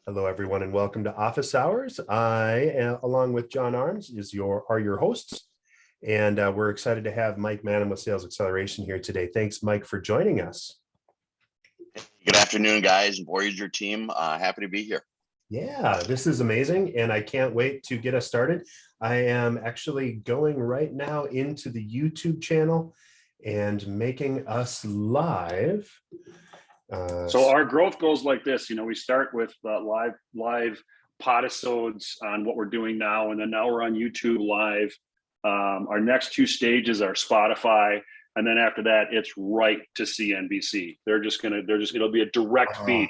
Hello, everyone, and welcome to Office Hours. I, along with John Arms, are your hosts, and we're excited to have Mike Maanum with Sales Acceleration here today. Thanks, Mike, for joining us. Good afternoon, guys. Voyager team, happy to be here. Yeah, this is amazing, and I can't wait to get us started. I am actually going right now into the YouTube channel and making us live. So our growth goes like this. We start with live podasodes on what we're doing now, and then now we're on YouTube live. Our next two stages are Spotify, and then after that, it's right to CNBC. It'll be a direct feed.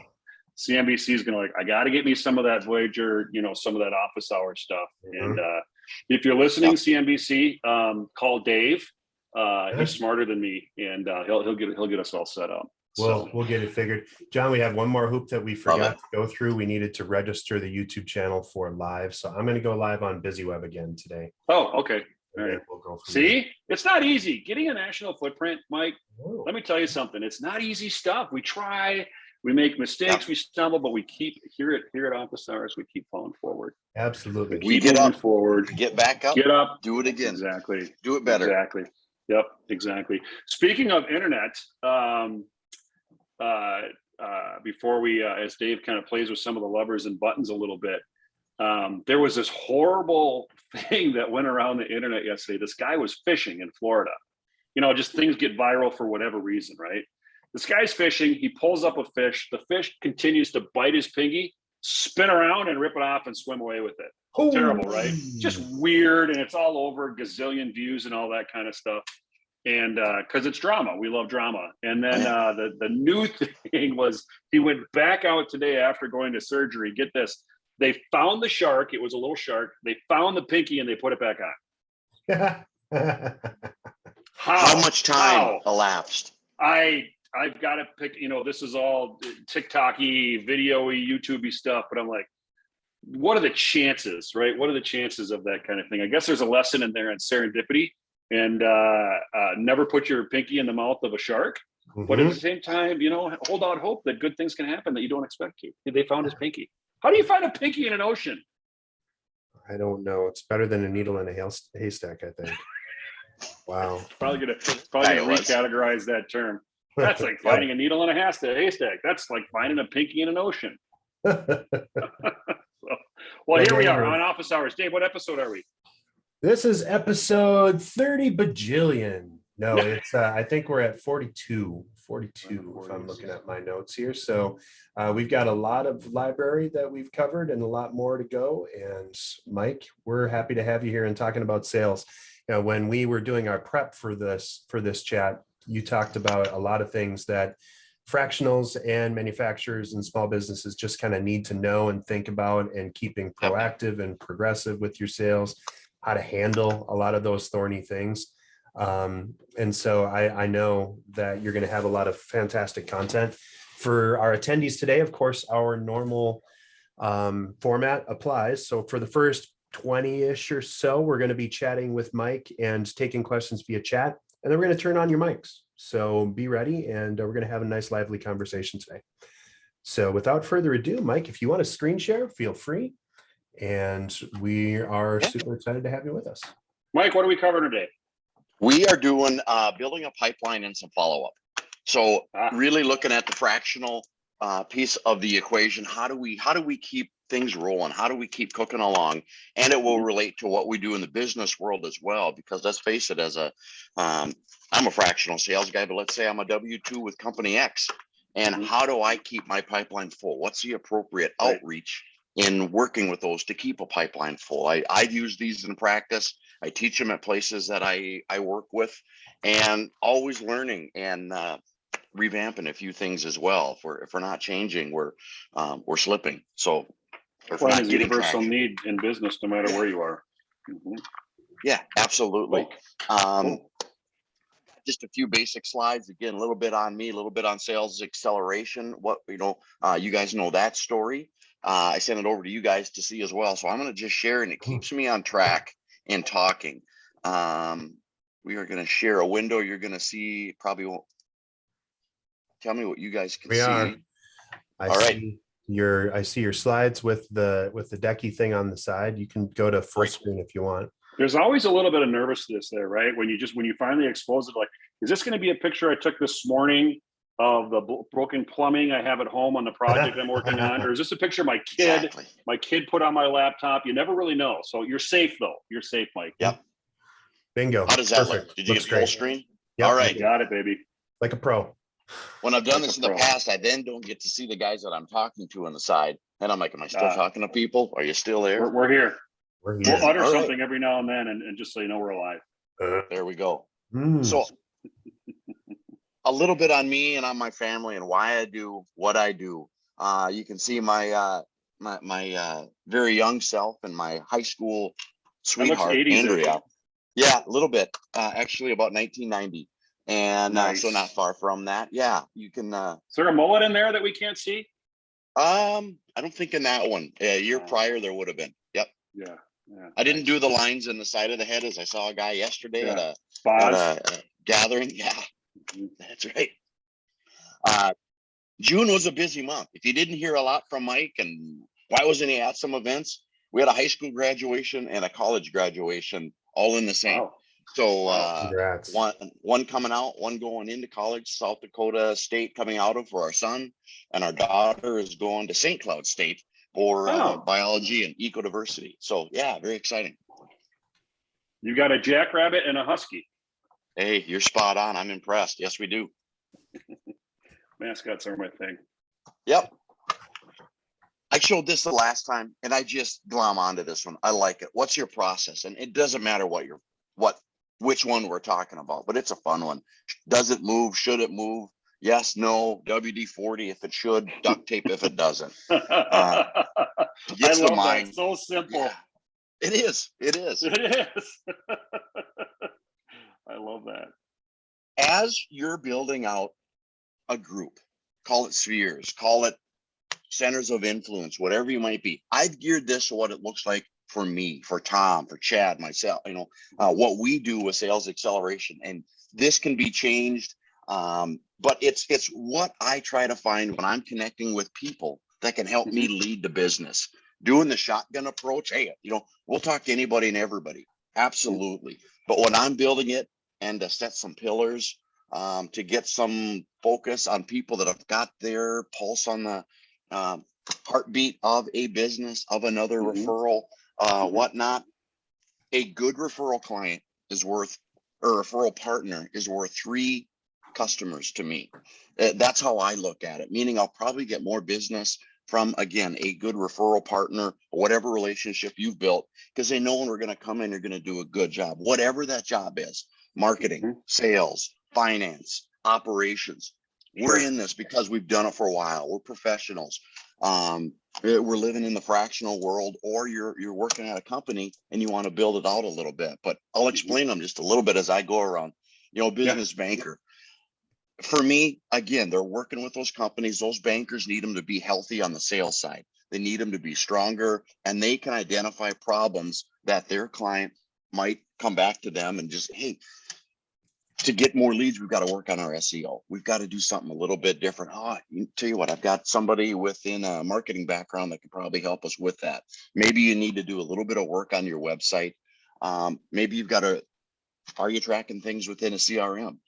CNBC is gonna I got to get me some of that Voyager, some of that office hour stuff. And if you're listening, CNBC, call Dave. He's smarter than me, and he'll get us all set up. Well, we'll get it figured. John, we have one more hoop that we forgot to go through. We needed to register the YouTube channel for live. So I'm going to go live on BusyWeb again today. Oh, okay. All right. We'll go See, it's not easy. Getting a national footprint, Mike, let me tell you something. It's not easy stuff. We try, we make mistakes, we stumble, but we keep here at Office Hours, we keep falling forward. Absolutely. We get up, forward, get back up, get up, do it again. Exactly. Do it better. Exactly. Yep, exactly. Speaking of internet, before we, as Dave kind of plays with some of the levers and buttons a little bit, there was this horrible thing that went around the internet yesterday. This guy was fishing in Florida. Just things get viral for whatever reason, right? This guy's fishing. He pulls up a fish. The fish continues to bite his pinky, spin around and rip it off and swim away with it. Oh. Terrible, right? Just weird. And it's all over, gazillion views and all that kind of stuff. And because it's drama, we love drama. And then the new thing was he went back out today after going to surgery. Get this, they found the shark. It was a little shark. They found the pinky and they put it back on. How much time elapsed? I've got to pick. This is all TikTok-y, video-y, YouTube-y stuff. But I'm like, what are the chances, right? What are the chances of that kind of thing? I guess there's a lesson in there on serendipity. And never put your pinky in the mouth of a shark, but at the same time, hold out hope that good things can happen that you don't expect to. They found his pinky. How do you find a pinky in an ocean? I don't know. It's better than a needle in a haystack, I think. Wow. Probably gonna recategorize that term. That's like finding a needle in a haystack. That's like finding a pinky in an ocean. Well, here we are on Office Hours. Dave, what episode are we? This is episode 30 bajillion. No, it's I think we're at 42 if I'm looking at my notes here. So we've got a lot of library that we've covered and a lot more to go. And Mike, we're happy to have you here and talking about sales. When we were doing our prep for this chat, you talked about a lot of things that fractionals and manufacturers and small businesses just kind of need to know and think about, and keeping proactive and progressive with your sales, how to handle a lot of those thorny things. And so I know that you're going to have a lot of fantastic content for our attendees today. Of course, our normal format applies. So for the first 20-ish or so, we're going to be chatting with Mike and taking questions via chat, and then we're going to turn on your mics. So be ready, and we're going to have a nice, lively conversation today. So without further ado, Mike, if you want to screen share, feel free. And we are super excited to have you with us. Mike, what are we covering today? We are doing building a pipeline and some follow-up. So really looking at the fractional piece of the equation. How do we keep things rolling? How do we keep cooking along? And it will relate to what we do in the business world as well, because let's face it, I'm a fractional sales guy, but let's say I'm a W-2 with company X. And how do I keep my pipeline full? What's the appropriate outreach in working with those to keep a pipeline full? I've used these in practice. I teach them at places that I work with, and always learning and revamping a few things as well. If we're not changing, we're slipping. So if we're not getting universal need in business, no matter where you are. Yeah, absolutely. Cool. Just a few basic slides. Again, a little bit on me, a little bit on sales acceleration. What you guys know that story. I sent it over to you guys to see as well. So I'm going to just share, and it keeps me on track in talking. We are going to share a window. You're going to see, probably won't tell me what you guys can see. I see I see your slides with the decky thing on the side. You can go to full Great. screen if you want. There's always a little bit of nervousness there, right? When you finally expose it, like, is this going to be a picture I took this morning of the broken plumbing I have at home on the project I'm working on, or is this a picture my kid put on my laptop? You never really know. So you're safe though. You're safe, Mike. Yep. Bingo. How does that Perfect. look? Did you Looks get full great. screen? Yep. All right. Got it, baby. Like a pro. When I've done Like this a in the pro. past, I then don't get to see the guys that I'm talking to on the side. And I'm like, am I still talking to people? Are you still there? We're here. We're here. We'll utter All right. something every now and then, and just so you know we're alive. There we go. Mm. So a little bit on me and on my family and why I do what I do. You can see my very young self and my high school sweetheart, 80s, Andrea. Yeah, a little bit. Actually, about 1990, and nice. So not far from that. Yeah, you can. Is there a mullet in there that we can't see? I don't think in that one. A year prior, there would have been. Yep. Yeah. I didn't do the lines in the side of the head as I saw a guy yesterday at a gathering. Yeah, that's right. June was a busy month. If you didn't hear a lot from Mike, and why wasn't he at some events? We had a high school graduation and a college graduation all in the same. Wow. So Congrats. one coming out, one going into college, South Dakota State coming out of for our son, and our daughter is going to St. Cloud State for biology and ecodiversity. So yeah, very exciting. You got a jackrabbit and a husky. Hey, you're spot on. I'm impressed. Yes, we do. Mascots are my thing. Yep. I showed this the last time and I just glom onto this one. I like it. What's your process? And it doesn't matter which one we're talking about, but it's a fun one. Does it move? Should it move? Yes, no, WD-40 if it should, duct tape if it doesn't. I love that. So simple. Yeah, it is. It is. It is. I love that. As you're building out a group, call it spheres, call it centers of influence, whatever you might be. I've geared this to what it looks like for me, for Tom, for Chad, myself, what we do with sales acceleration. And this can be changed. But it's what I try to find when I'm connecting with people that can help me lead the business. Doing the shotgun approach, hey, we'll talk to anybody and everybody. Absolutely. But when I'm building it and to set some pillars, to get some focus on people that have got their pulse on the heartbeat of a business, of another referral, whatnot, a good referral client is worth, or a referral partner is worth 3 customers to me. That's how I look at it, meaning I'll probably get more business from, again, a good referral partner, whatever relationship you've built, because they know when we're going to come in, you're going to do a good job, whatever that job is, marketing, sales, finance, operations. We're in this because we've done it for a while. We're professionals. We're living in the fractional world, or you're working at a company and you want to build it out a little bit. But I'll explain them just a little bit as I go around. Business banker. For me, again, they're working with those companies. Those bankers need them to be healthy on the sales side. They need them to be stronger, and they can identify problems that their client might come back to them and just, hey, to get more leads, we've got to work on our SEO. We've got to do something a little bit different. Tell you what, I've got somebody within a marketing background that can probably help us with that. Maybe you need to do a little bit of work on your website. Maybe you've got are you tracking things within a CRM?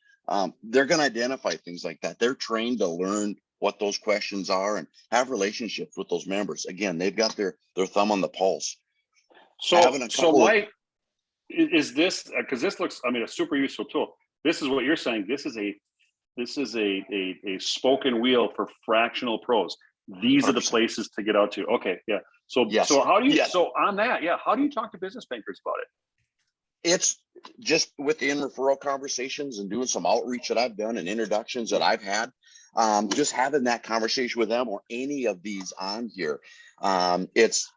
They're going to identify things like that. They're trained to learn what those questions are and have relationships with those members. Again, they've got their thumb on the pulse. So Mike, is this, because this looks, a super useful tool. This is what you're saying. This is a spoken wheel for fractional pros. These 100%. Are the places to get out to. Okay. Yeah. So how do you, so on that, how do you talk to business bankers about it? It's just within referral conversations and doing some outreach that I've done and introductions that I've had, just having that conversation with them or any of these on here. It's,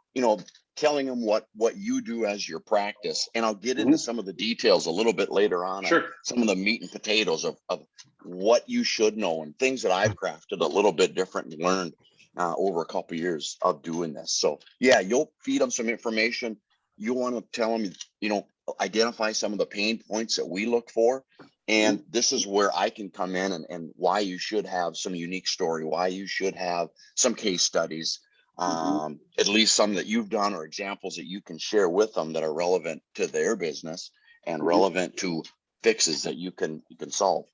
telling them what you do as your practice. And I'll get into some of the details a little bit later on. Sure. Some of the meat and potatoes of what you should know and things that I've crafted a little bit different and learned over a couple of years of doing this. So you'll feed them some information. You want to tell them, identify some of the pain points that we look for And this is where I can come in and why you should have some unique story, why you should have some case studies, at least some that you've done or examples that you can share with them that are relevant to their business and relevant to fixes that you can solve.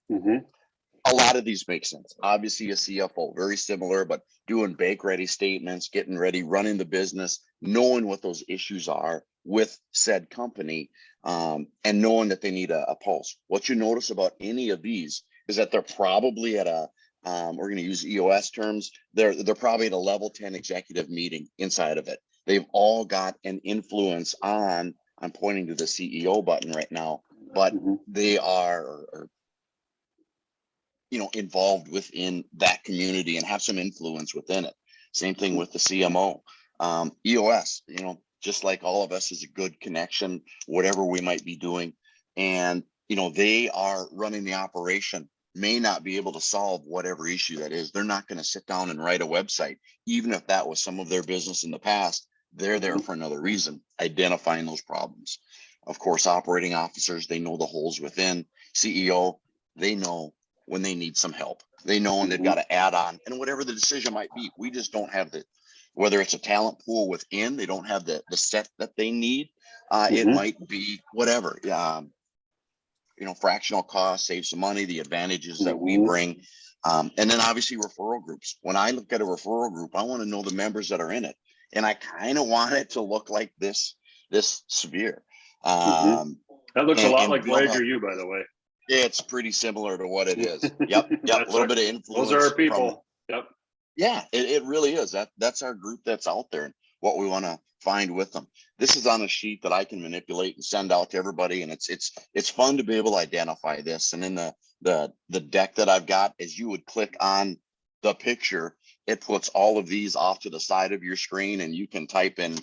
A lot of these make sense. Obviously, a CFO, very similar, but doing bank ready statements, getting ready, running the business, knowing what those issues are with said company, and knowing that they need a pulse. What you notice about any of these is that they're probably at a, we're going to use EOS terms, they're probably at a level 10 executive meeting inside of it. They've all got an influence on, I'm pointing to the CEO button right now, but they are involved within that community and have some influence within it. Same thing with the CMO. EOS, just like all of us, is a good connection, whatever we might be doing. And, they are running the operation, may not be able to solve whatever issue that is. They're not going to sit down and write a website, even if that was some of their business in the past. They're there for another reason, identifying those problems. Of course, operating officers, they know the holes within. CEO, they know when they need some help. They know when they've got to add on, and whatever the decision might be, we just don't have whether it's a talent pool within, they don't have the set that they need. It might be whatever, fractional cost, save some money, the advantages that we bring. And then obviously referral groups. When I look at a referral group, I want to know the members that are in it. And I kind of want it to look like this sphere. That looks a lot like Voyager U, by the way. It's pretty similar to what it is. Yep. A little bit of influence. Those are our people. Yep. Yeah, it really is. That's our group that's out there and what we want to find with them. This is on a sheet that I can manipulate and send out to everybody. And it's fun to be able to identify this. And in the deck that I've got, as you would click on the picture, it puts all of these off to the side of your screen, and you can type in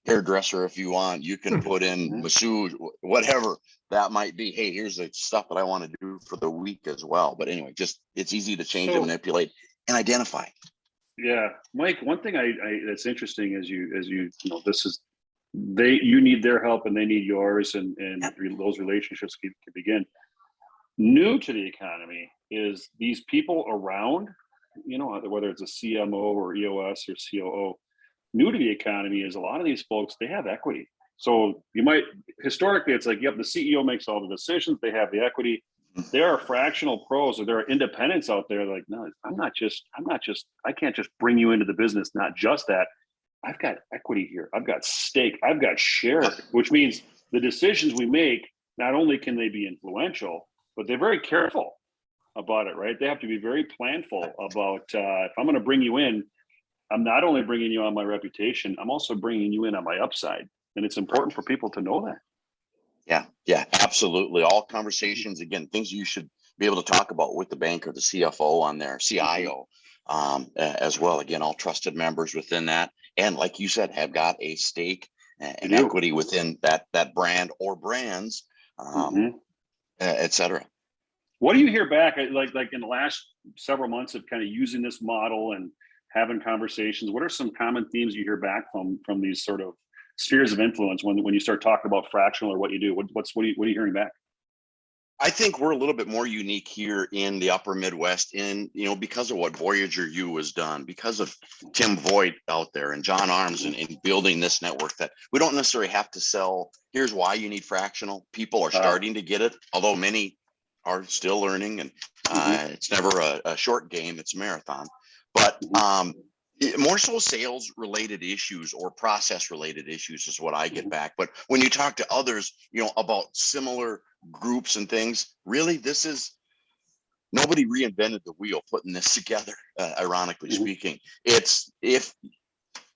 hairdresser if you want. You can put in masseuse, whatever that might be. Hey, here's the stuff that I want to do for the week as well. But anyway, it's easy to change and manipulate and identify. Yeah, Mike, one thing that's interesting is you need their help and they need yours, and those relationships can begin. New to the economy is these people around, whether it's a CMO or EOS or COO. New to the economy is a lot of these folks, they have equity. So historically, it's like, yep, the CEO makes all the decisions, they have the equity. There are fractional pros, or there are independents out there like, no, I can't just bring you into the business. Not just that, I've got equity here. I've got stake. I've got share, which means the decisions we make, not only can they be influential, but they're very careful about it, right? They have to be very planful about, if I'm going to bring you in, I'm not only bringing you on my reputation, I'm also bringing you in on my upside. And it's important for people to know that. Yeah, absolutely. All conversations, again, things you should be able to talk about with the banker, the CFO on there, CIO, as well. Again, all trusted members within that. And like you said, have got a stake and equity within that brand or brands, et cetera. What do you hear back, like in the last several months of kind of using this model and having conversations? What are some common themes you hear back from these sort of spheres of influence when you start talking about fractional or what you do? What are you hearing back? I think we're a little bit more unique here in the upper Midwest because of what Voyager U has done, because of Tim Voigt out there and John Arms in building this network, that we don't necessarily have to sell, here's why you need fractional. People are starting to get it, although many are still learning, and it's never a short game, it's a marathon. But more so sales related issues or process related issues is what I get back. But when you talk to others, about similar groups and things, really, this is, nobody reinvented the wheel putting this together, ironically speaking. It's, if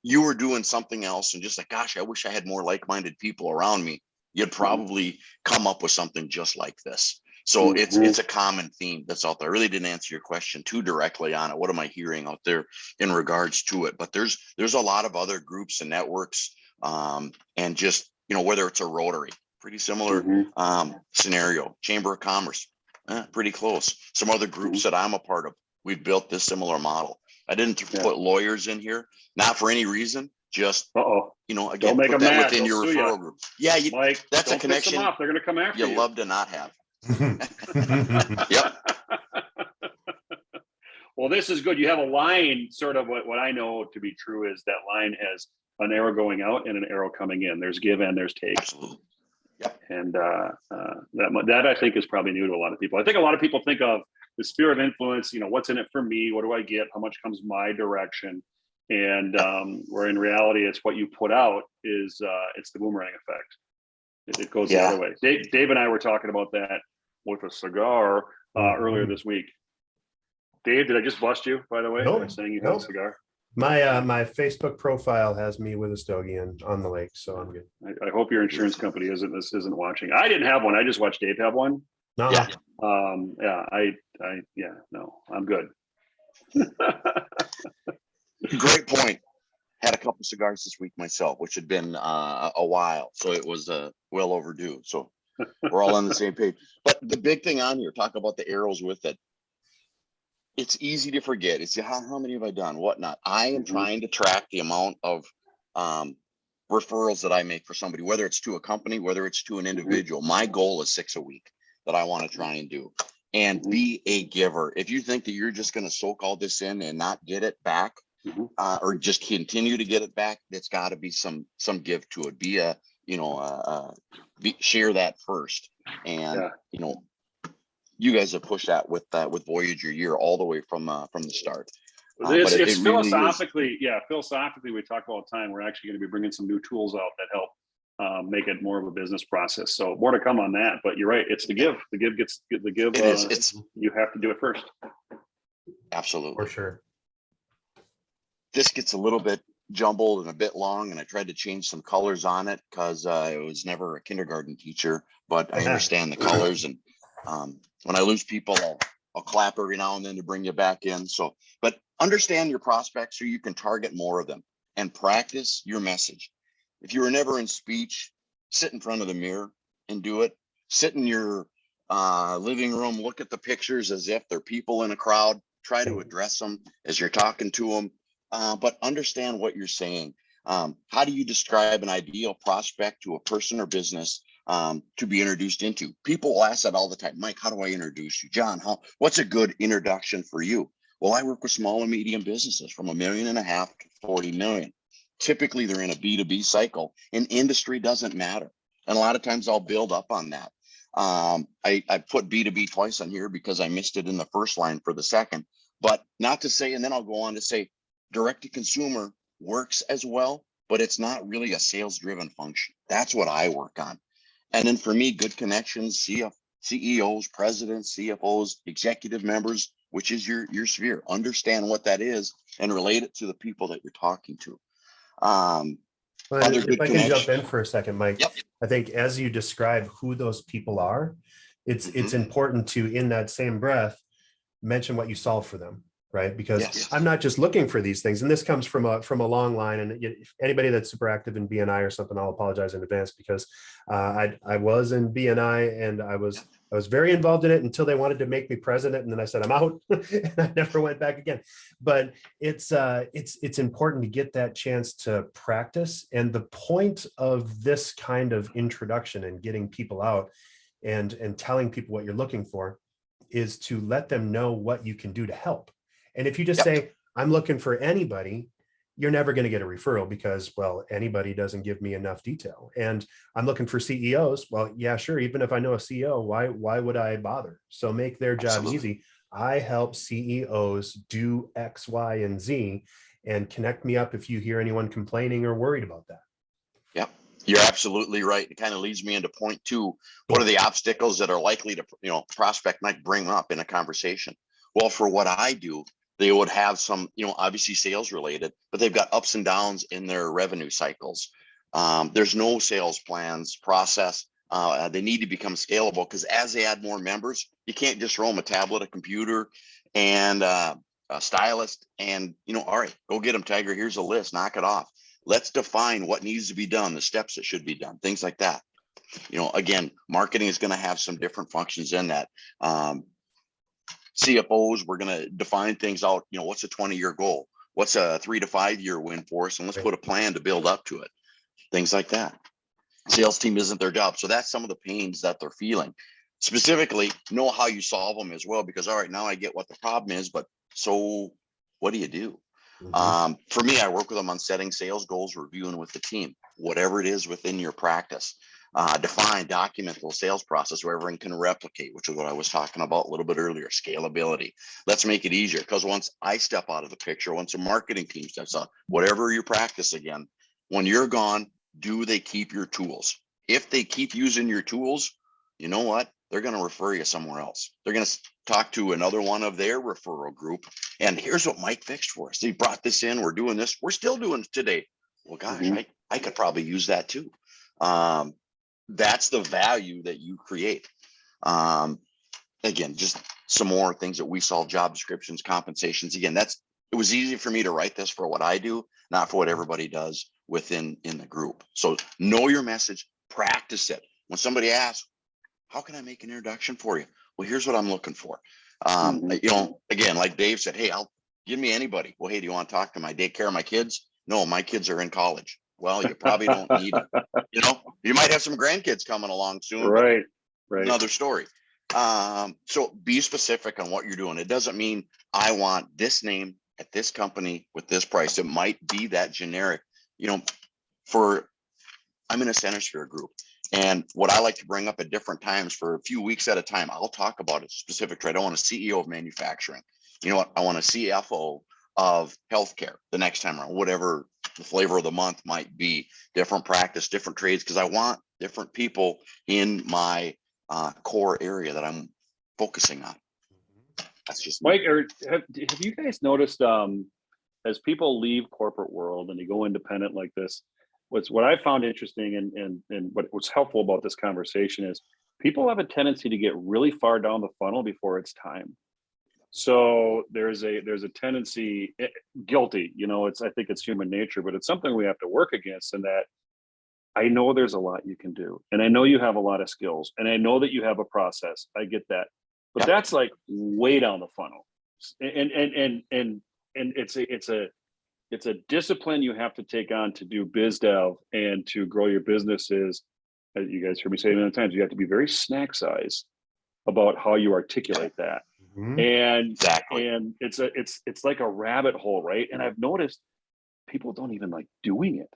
you were doing something else and just like, gosh, I wish I had more like-minded people around me, you'd probably come up with something just like this. So it's a common theme that's out there. I really didn't answer your question too directly on it. What am I hearing out there in regards to it? But there's a lot of other groups and networks, and just, whether it's a Rotary, pretty similar scenario, Chamber of Commerce, pretty close. Some other groups that I'm a part of, we've built this similar model. I didn't put lawyers in here, not for any reason, just, again, don't make put them that mad. within your referral group. Yeah, Mike, that's a don't piss connection them off. They're going to come after you. love to not have. Yep. Well, this is good. You have a line, sort of what I know to be true is that line has an arrow going out and an arrow coming in. There's give and there's take. Absolutely. Yep. And that I think is probably new to a lot of people. I think a lot of people think of the sphere of influence, what's in it for me? What do I get? How much comes my direction? And where in reality, it's what you put out is it's the boomerang effect. It goes the other way. Dave and I were talking about that with a cigar earlier this week. Dave, did I just bust you, by the way? Nope. By saying you had a cigar? My Facebook profile has me with a stogie on the lake, so I'm good. I hope your insurance company isn't watching. I didn't have one. I just watched Dave have one. No. No, I'm good. Great point. Had a couple cigars this week myself, which had been a while, so it was well overdue. So we're all on the same page. But the big thing on here, talk about the arrows with it. It's easy to forget. It's how many have I done? Whatnot. I am trying to track the amount of referrals that I make for somebody, whether it's to a company, whether it's to an individual. My goal is 6 a week that I want to try and do. And be a giver. If you think that you're just going to soak all this in and not get it back, or just continue to get it back, it's got to be some give to it. Be a share that first. And you guys have pushed that with Voyager year all the way from the start. It's really philosophically, philosophically, we talk all the time. We're actually going to be bringing some new tools out that help make it more of a business process. So more to come on that. But you're right, it's the give. The give gets the give. You have to do it first. Absolutely, for sure. This gets a little bit jumbled and a bit long, and I tried to change some colors on it because I was never a kindergarten teacher, but I understand the colors. And when I lose people, I'll clap every now and then to bring you back in. So, but understand your prospects so you can target more of them and practice your message. If you were never in speech, sit in front of the mirror and do it. Sit in your living room, look at the pictures as if they're people in a crowd. Try to address them as you're talking to them, but understand what you're saying. How do you describe an ideal prospect to a person or business to be introduced into? People will ask that all the time. Mike, how do I introduce you? John, what's a good introduction for you? Well, I work with small and medium businesses from $1.5 million to 40 million. Typically, they're in a B2B cycle, and industry doesn't matter. And a lot of times I'll build up on that. I put B2B twice on here because I missed it in the first line for the second, but not to say, and then I'll go on to say direct to consumer works as well, but it's not really a sales driven function. That's what I work on. And then for me, good connections, CEOs, presidents, CFOs, executive members, which is your sphere. Understand what that is and relate it to the people that you're talking to. If I can jump in for a second, Mike, Yep. I think as you describe who those people are, it's important to, in that same breath, mention what you solve for them, right? Because I'm not just looking for these things, and this comes from a long line. And if anybody that's super active in BNI or something, I'll apologize in advance because I was in BNI and I was very involved in it until they wanted to make me president, and then I said I'm out, and I never went back again. But it's important to get that chance to practice. And the point of this kind of introduction and getting people out and telling people what you're looking for is to let them know what you can do to help. And if you just say, I'm looking for anybody, you're never going to get a referral because, well, anybody doesn't give me enough detail. And I'm looking for CEOs. Well, yeah, sure. Even if I know a CEO, why would I bother? So make their job easy. I help CEOs do X, Y, and Z, and connect me up if you hear anyone complaining or worried about that. Yep. You're absolutely right. It kind of leads me into point two. What are the obstacles that are likely to, prospect might bring up in a conversation? Well, for what I do, they would have some, obviously sales related, but they've got ups and downs in their revenue cycles. There's no sales plans process. They need to become scalable because as they add more members, you can't just throw them a tablet, a computer, and a stylist and, all right, go get them, Tiger. Here's a list, knock it off. Let's define what needs to be done, the steps that should be done, things like that. Again, marketing is going to have some different functions in that. CFOs, we're going to define things out. What's a 20-year goal? What's a 3 to 5 year win for us? And let's put a plan to build up to it. Things like that. Sales team isn't their job. So that's some of the pains that they're feeling. specifically know how you solve them as well, because all right, now I get what the problem is, but so what do you do? For me, I work with them on setting sales goals, reviewing with the team, whatever it is within your practice. Define, document the sales process where everyone can replicate, which is what I was talking about a little bit earlier, scalability. Let's make it easier, because once I step out of the picture, once a marketing team steps out, whatever your practice again, when you're gone, do they keep your tools? If they keep using your tools, you know what? They're going to refer you somewhere else. They're going to talk to another one of their referral group. And here's what Mike fixed for us. They brought this in. We're doing this. We're still doing it today. Well, gosh, I could probably use that too. That's the value that you create. Again, just some more things that we saw: job descriptions, compensations. Again, it was easy for me to write this for what I do, not for what everybody does in the group. So know your message, practice it. When somebody asks, how can I make an introduction for you? Well, here's what I'm looking for. You know, again, like Dave said, hey, give me anybody. Well, hey, do you want to talk to my take care of my kids? No, my kids are in college. Well, you probably don't need it. You know, you might have some grandkids coming along soon. Right. Another story. So be specific on what you're doing. It doesn't mean I want this name at this company with this price. It might be that generic, you know, I'm in a Centersphere group. And what I like to bring up at different times for a few weeks at a time, I'll talk about a specific trade. I want a CEO of manufacturing. You know what? I want a CFO of healthcare the next time around, whatever the flavor of the month might be, different practice, different trades, because I want different people in my core area that I'm focusing on. That's just Mike, have you guys noticed as people leave corporate world and they go independent like this, what I found interesting and what's helpful about this conversation is people have a tendency to get really far down the funnel before it's time. So there's a tendency, guilty, you know, I think it's human nature, but it's something we have to work against. And that I know there's a lot you can do, and I know you have a lot of skills, and I know that you have a process. I get that, but that's like way down the funnel, and it's a discipline you have to take on to do biz dev and to grow your businesses. As you guys heard me say many times, you have to be very snack size about how you articulate that. And it's like a rabbit hole, right? And I've noticed people don't even like doing it.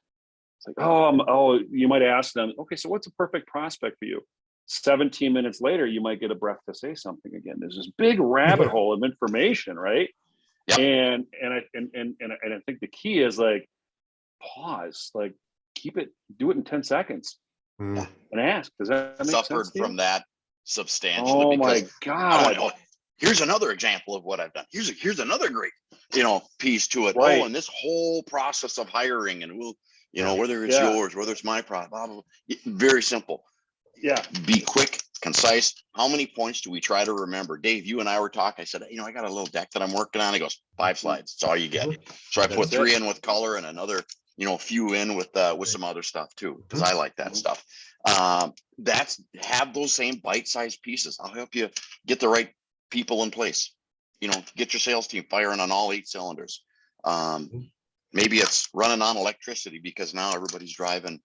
It's like, you might ask them, okay, so what's a perfect prospect for you? 17 minutes later, you might get a breath to say something again. There's this big rabbit hole of information, right? Yep. And I think the key is like pause, like do it in 10 seconds and ask, does that make sense? Suffered from that substantially. Oh my God. Here's another example of what I've done. Here's another great, piece to it. Right. Oh, and this whole process of hiring, and whether it's yours, whether it's my product, blah, blah, blah. Very simple. Yeah. Be quick, concise. How many points do we try to remember? Dave, you and I were talking. I said, I got a little deck that I'm working on. He goes, 5 slides. That's all you get. So I put 3 in with color and another, few in with some other stuff too, because I like that stuff. Have those same bite-sized pieces. I'll help you get the right people in place. Get your sales team firing on all 8 cylinders. Maybe it's running on electricity because now everybody's driving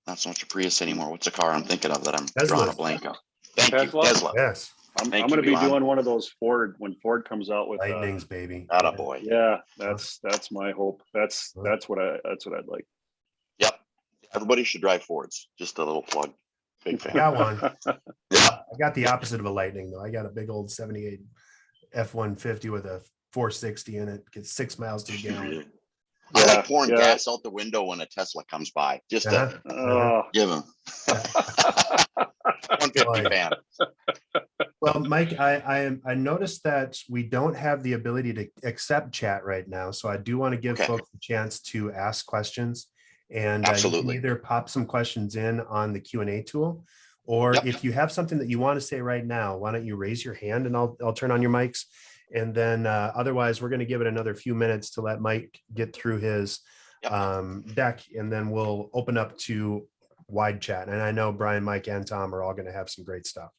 not so much a Prius anymore. What's the car I'm thinking of that I'm drawing a blank of? Thank you, Tesla. Yes. I'm going to be doing one of those when Ford comes out with Lightnings, baby. Attaboy. Yeah, that's my hope. That's what I'd like. Yep. Everybody should drive Fords. Just a little plug. Big fan. I got one. Yeah. I got the opposite of a Lightning though. I got a big old 78 F-150 with a 460 in it. Gets 6 miles to the gallon. I like pouring gas out the window when a Tesla comes by. Just to give them. 150 fan. Well, Mike, I noticed that we don't have the ability to accept chat right now. So I do want to give folks a chance to ask questions. And you can either pop some questions in on the Q&A tool, or if you have something that you want to say right now, why don't you raise your hand and I'll turn on your mics. And then otherwise, we're going to give it another few minutes to let Mike get through his deck, and then we'll open up to wide chat. And I know Brian, Mike, and Tom are all going to have some great stuff.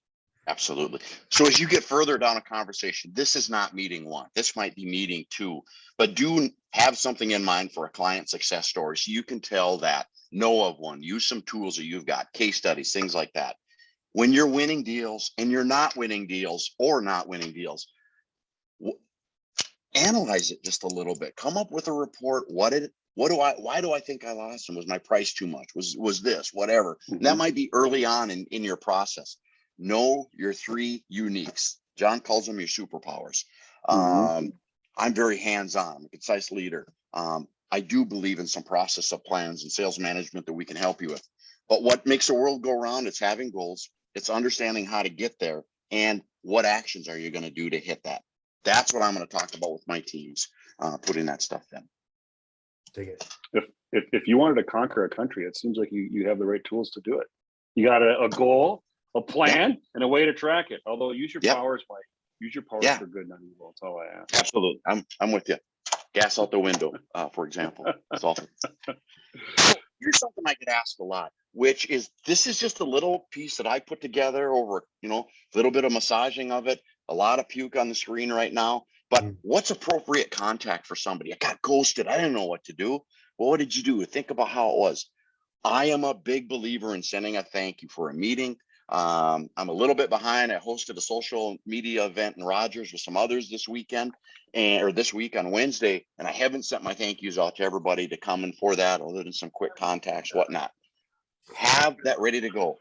Absolutely. So as you get further down a conversation, this is not meeting 1. This might be meeting 2, but do have something in mind for a client success story so you can tell that, know of one, use some tools that you've got, case studies, things like that. when you're winning deals and you're not winning deals or not winning deals, analyze it just a little bit. Come up with a report. Why do I think I lost them? Was my price too much? Was this, whatever? Mhm. That might be early on in your process. Know your 3 uniques. John calls them your superpowers. I'm very hands-on, I'm a concise leader. I do believe in some process of plans and sales management that we can help you with. But what makes the world go round? It's having goals. It's understanding how to get there and what actions are you going to do to hit that. That's what I'm going to talk about with my teams, putting that stuff in. Dig it. If you wanted to conquer a country, it seems like you have the right tools to do it. You got a goal, a plan, and a way to track it. Although use your powers, Mike. Use your powers for good, not evil. That's all I ask. Absolutely. I'm with you. Gas out the window, for example. That's awesome. Here's something I get asked a lot, which is, this is just a little piece that I put together over, a little bit of massaging of it, a lot of puke on the screen right now. But what's appropriate contact for somebody? I got ghosted. I didn't know what to do. Well, what did you do? Think about how it was. I am a big believer in sending a thank you for a meeting. I'm a little bit behind. I hosted a social media event in Rogers with some others this weekend or this week on Wednesday, and I haven't sent my thank yous out to everybody to come in for that, other than some quick contacts, whatnot. Have that ready to go.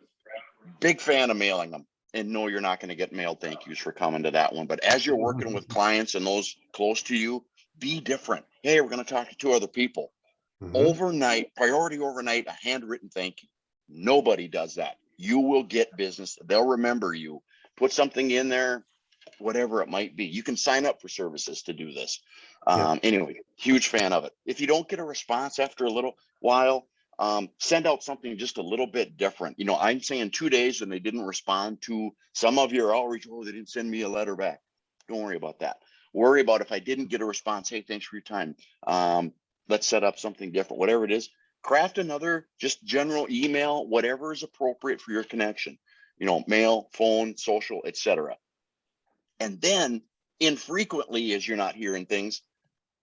Big fan of mailing them, and no, you're not going to get mailed thank yous for coming to that one. But as you're working with clients and those close to you, be different. Hey, we're going to talk to 2 other people. Overnight, priority overnight, a handwritten thank you. Nobody does that. You will get business. They'll remember you. Put something in there, whatever it might be. You can sign up for services to do this. Anyway, huge fan of it. If you don't get a response after a little while, send out something just a little bit different. I'm saying 2 days and they didn't respond to some of your outreach. Oh, they didn't send me a letter back. Don't worry about that. Worry about if I didn't get a response. Hey, thanks for your time. Let's set up something different, whatever it is. Craft another just general email, whatever is appropriate for your connection, mail, phone, social, etc. And then infrequently, as you're not hearing things,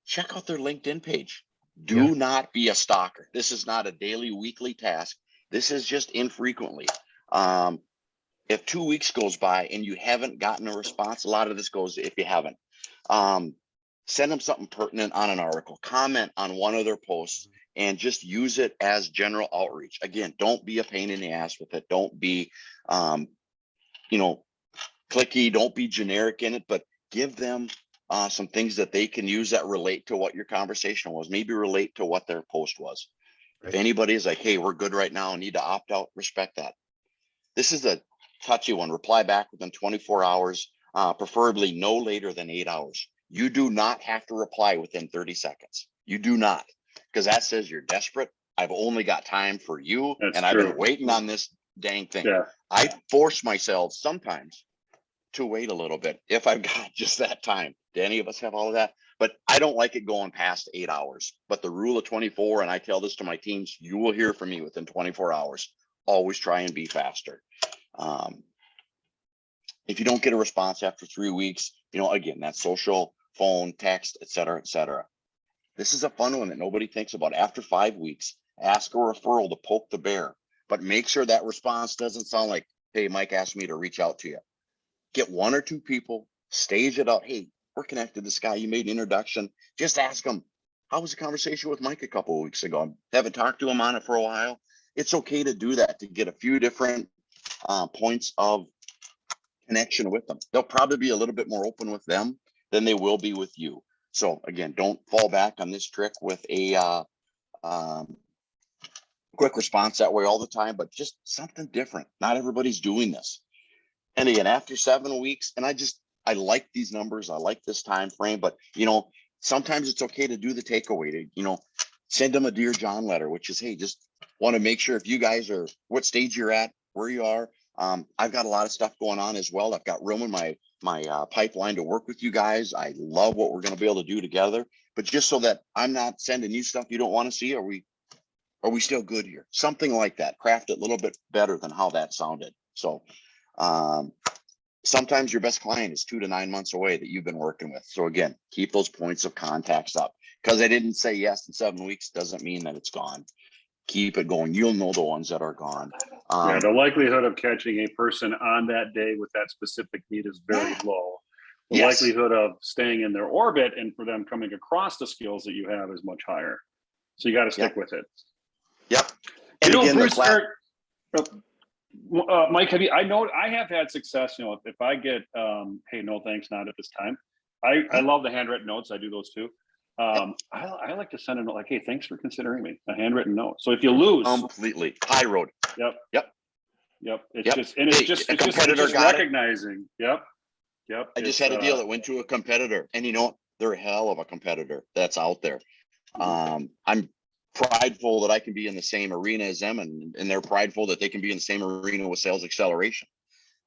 check out their LinkedIn page. Do not be a stalker. This is not a daily, weekly task. This is just infrequently. If 2 weeks goes by and you haven't gotten a response, a lot of this goes if you haven't. Send them something pertinent on an article, comment on one of their posts, and just use it as general outreach. Again, don't be a pain in the ass with it. Don't be, clicky. Don't be generic in it, but give them some things that they can use that relate to what your conversation was, maybe relate to what their post was. Right. If anybody is like, hey, we're good right now, need to opt out, respect that. This is a touchy one. Reply back within 24 hours, preferably no later than 8 hours. You do not have to reply within 30 seconds. You do not, because that says you're desperate. I've only got time for you. That's and true. I've been waiting on this dang thing. Yeah. I force myself sometimes to wait a little bit if I've got just that time. Do any of us have all of that? But I don't like it going past 8 hours. But the rule of 24, and I tell this to my teams, you will hear from me within 24 hours. Always try and be faster. If you don't get a response after 3 weeks, again, that's social, phone, text, et cetera, et cetera. This is a fun one that nobody thinks about. After 5 weeks, ask a referral to poke the bear, but make sure that response doesn't sound like, hey, Mike asked me to reach out to you. Get 1 or 2 people, stage it out. Hey, we're connected to this guy. You made an introduction. Just ask them, how was the conversation with Mike a couple of weeks ago? Haven't talked to him on it for a while. It's okay to do that, to get a few different points of connection with them. They'll probably be a little bit more open with them than they will be with you. So again, don't fall back on this trick with a quick response that way all the time, but just something different. Not everybody's doing this. And again, after 7 weeks, and I like these numbers. I like this time frame, but sometimes it's okay to do the takeaway to, send them a Dear John letter, which is, hey, just want to make sure if you guys are what stage you're at, where you are. I've got a lot of stuff going on as well. I've got room in my pipeline to work with you guys. I love what we're going to be able to do together, but just so that I'm not sending you stuff you don't want to see. Are we still good here? Something like that. Craft it a little bit better than how that sounded. So sometimes your best client is 2 to 9 months away that you've been working with. So again, keep those points of contacts up. Because I didn't say yes in 7 weeks doesn't mean that it's gone. keep it going. You'll know the ones that are gone. Yeah, the likelihood of catching a person on that day with that specific need is very low. The Yes. likelihood of staying in their orbit and for them coming across the skills that you have is much higher. So you got to stick with it. Yep. And You know, again, Bruce, Mike, I have had success. You know, if I get, hey, no thanks, not at this time. I love the handwritten notes. I do those too. I like to send a note like, hey, thanks for considering me, a handwritten note. So if you lose, completely high road. Yep. It's just, and Hey, it's just recognizing. Yep. I just had a deal that went to a competitor, and you know what? They're a hell of a competitor that's out there. I'm prideful that I can be in the same arena as them, and they're prideful that they can be in the same arena with Sales Xcelleration.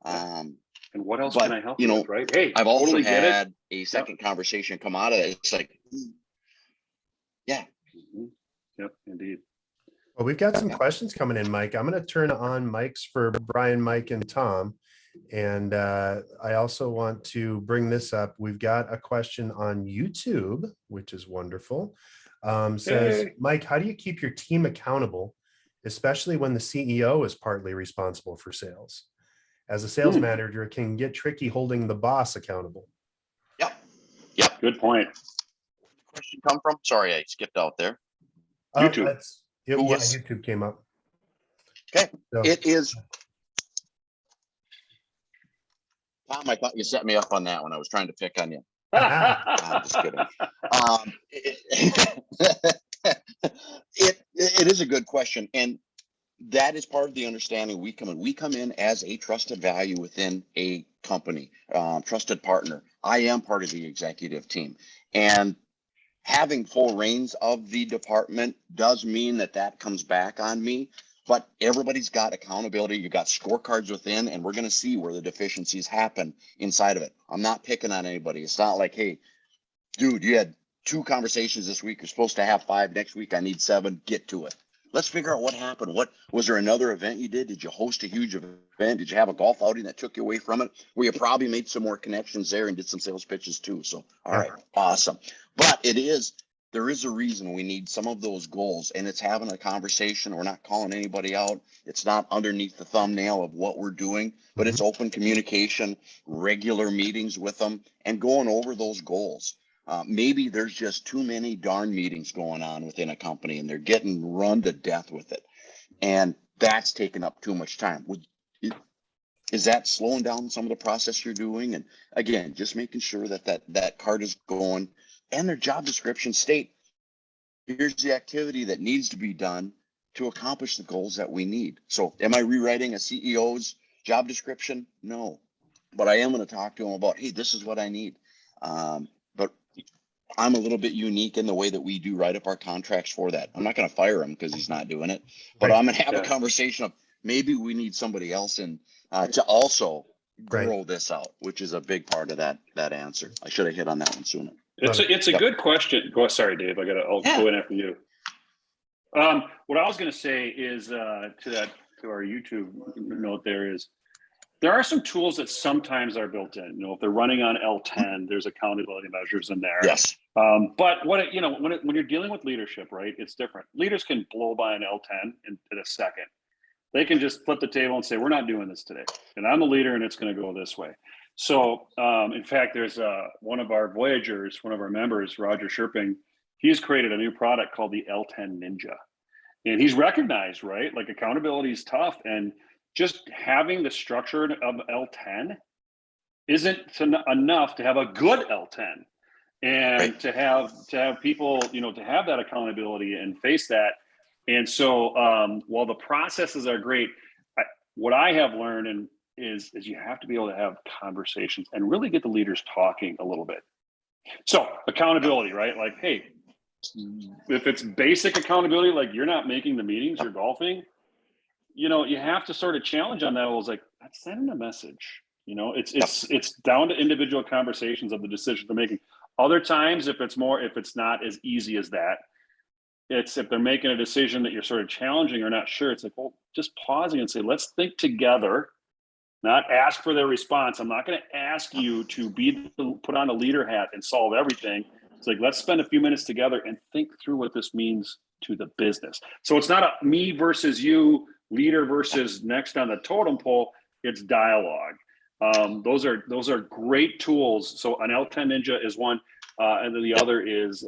And what else can I help you with, right? Hey, I've also had a second conversation come out of it. It's like, yeah. Yep, indeed. Well, we've got some questions coming in, Mike. I'm going to turn on mics for Brian, Mike, and Tom. And I also want to bring this up. We've got a question on YouTube, which is wonderful. Says, Mike, how do you keep your team accountable, especially when the CEO is partly responsible for sales? As a sales manager, it can get tricky holding the boss accountable. Yep. Good point. Question come from? Sorry, I skipped out there. YouTube. YouTube came up. Okay. So, it is. Tom, I thought you set me up on that one. I was trying to pick on you. I'm just kidding. It is a good question, and that is part of the understanding we come in as a trusted value within a company, trusted partner. I am part of the executive team, and having full reins of the department does mean that comes back on me. But everybody's got accountability. You got scorecards within, and we're going to see where the deficiencies happen inside of it. I'm not picking on anybody. It's not like, hey, dude, you had 2 conversations this week. You're supposed to have 5 next week. I need 7. Get to it. Let's figure out what happened. What was there another event you did? Did you host a huge event? Did you have a golf outing that took you away from it? Where you probably made some more connections there and did some sales pitches too. So, all right, awesome. But there is a reason we need some of those goals, and it's having a conversation. We're not calling anybody out. It's not underneath the thumbnail of what we're doing, but it's open communication, regular meetings with them, and going over those goals. Maybe there's just too many darn meetings going on within a company, and they're getting run to death with it. And that's taking up too much time. Is that slowing down some of the process you're doing? And again, just making sure that cart is going, and their job description state, here's the activity that needs to be done to accomplish the goals that we need. So am I rewriting a CEO's job description? No, but I am going to talk to them about, hey, this is what I need. But I'm a little bit unique in the way that we do write up our contracts for that. I'm not going to fire him because he's not doing it, but I'm going to have a conversation of maybe we need somebody else in to also grow this out, which is a big part of that answer. I should have hit on that one sooner. It's a good question. Sorry, Dave. I'll go in after you. What I was going to say is to our YouTube note there are some tools that sometimes are built in. You know, if they're running on L10, there's accountability measures in there. Yes. But when you're dealing with leadership, right, it's different. Leaders can blow by an L10 in a second. They can just flip the table and say, we're not doing this today. And I'm the leader and it's going to go this way. So in fact, there's one of our Voyagers, one of our members, Roger Sherping, he's created a new product called the L10 Ninja. And he's recognized, right? Like accountability is tough. And just having the structure of L10 isn't enough to have a good L10. And to have people, to have that accountability and face that. And so while the processes are great, what I have learned is you have to be able to have conversations and really get the leaders talking a little bit. So accountability, right? Like, hey, if it's basic accountability, like you're not making the meetings, you're golfing, you have to sort of challenge on that. I was like, that's sending a message. It's down to individual conversations of the decision they're making. Other times, if it's not as easy as that, it's if they're making a decision that you're sort of challenging or not sure, it's like, well, just pausing and say, let's think together, not ask for their response. I'm not going to ask you to put on a leader hat and solve everything. It's like, let's spend a few minutes together and think through what this means to the business. So it's not a me versus you, leader versus next on the totem pole. It's dialogue. Those are great tools. So an L10 Ninja is one, and then the other is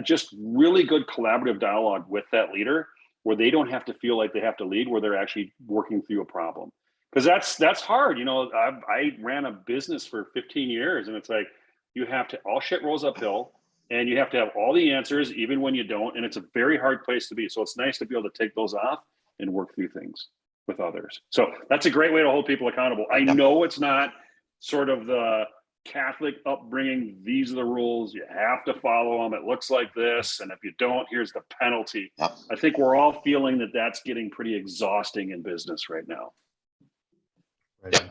just really good collaborative dialogue with that leader, where they don't have to feel like they have to lead, where they're actually working through a problem. Because that's hard. I ran a business for 15 years, and it's like you have to, all shit rolls uphill, and you have to have all the answers, even when you don't. And it's a very hard place to be. So it's nice to be able to take those off and work through things with others. So that's a great way to hold people accountable. I know it's not sort of the Catholic upbringing. These are the rules. You have to follow them. It looks like this. And if you don't, here's the penalty. I think we're all feeling that that's getting pretty exhausting in business right now. Right.